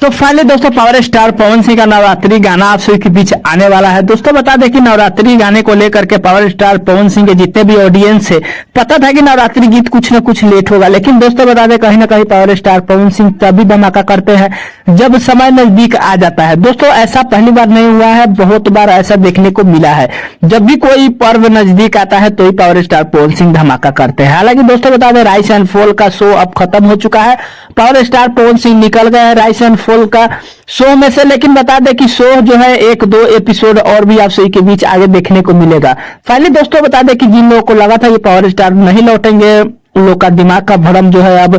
तो फाइनली दोस्तों power star Pawan Singh का नवरात्रि गाना आप सभी के बीच आने वाला है। दोस्तों बता दें कि नवरात्रि गाने को लेकर के पावर स्टार पवन सिंह के जितने भी ऑडियंस है, पता था कि नवरात्रि गीत कुछ न कुछ लेट होगा, लेकिन दोस्तों बता दें कहीं ना कहीं पावर स्टार पवन सिंह तभी धमाका करते हैं जब समय नजदीक आ जाता है। दोस्तों ऐसा पहली बार नहीं हुआ है, बहुत बार ऐसा देखने को मिला है। जब भी कोई पर्व नजदीक आता है तो ही पावर स्टार पवन सिंह धमाका करते हैं। हालांकि दोस्तों बता दें राइस एंड फॉल का शो अब खत्म हो चुका है, पावर स्टार पवन सिंह निकल गए हैं राइस एंड फॉल का शो में से, लेकिन बता दें कि शो जो है एक दो एपिसोड और भी आप सभी के बीच आगे देखने को मिलेगा। फाइनली दोस्तों बता दें कि जिन लोगों को लगा था ये पावर स्टार नहीं लौटेंगे, उन लोग का दिमाग का भ्रम जो है अब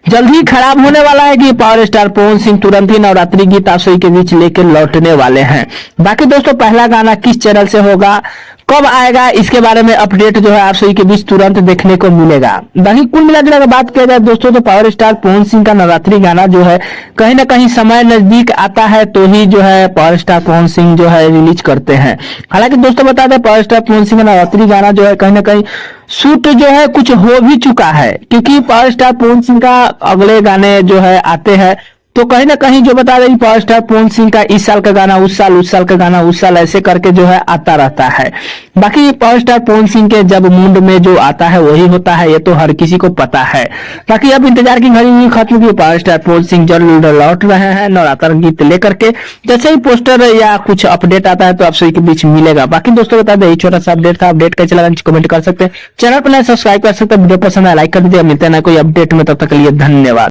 जल्द ही खराब होने वाला है कि पावर स्टार पवन सिंह तुरंत ही नवरात्रि गीत आप सभी के बीच लेकर लौटने वाले हैं। बाकी दोस्तों पहला गाना किस चैनल से होगा, कब आएगा, इसके बारे में अपडेट जो है आप सभी के बीच तुरंत देखने को मिलेगा। बाकी कुल मिलाकर अगर बात किया जाए दोस्तों तो पावर स्टार पवन सिंह का नवरात्रि गाना जो है कहीं ना कहीं समय नजदीक आता है तो ही जो है पावर स्टार पवन सिंह जो है रिलीज करते हैं। हालांकि दोस्तों बता दें पावर स्टार पवन सिंह का नवरात्रि गाना जो है कहीं ना कहीं शूट जो है कुछ हो भी चुका है, क्योंकि पावर स्टार पवन सिंह का अगले गाने जो है आते हैं तो कहीं ना कहीं जो बता रही पावर स्टार पवन सिंह का इस साल का गाना उस साल का गाना उस साल, ऐसे करके जो है आता रहता है। बाकी पावर स्टार पवन सिंह के जब मुंड में जो आता है वही होता है, ये तो हर किसी को पता है। बाकी अब इंतजार की घड़ी हुई खत्म की पावर स्टार पवन सिंह जल्द लौट रहे हैं नवरात्र गीत लेकर के। जैसे ही पोस्टर या कुछ अपडेट आता है तो आप सभी के बीच मिलेगा। बाकी दोस्तों बता दें छोटा सा अपडेट था, अपडेट कैसे लगा कमेंट कर सकते हैं, चैनल पर सब्सक्राइब कर सकते हैं, वीडियो पसंद है लाइक कर दीजिए। मिलते हैं ना कोई अपडेट में, तब तक के लिए धन्यवाद।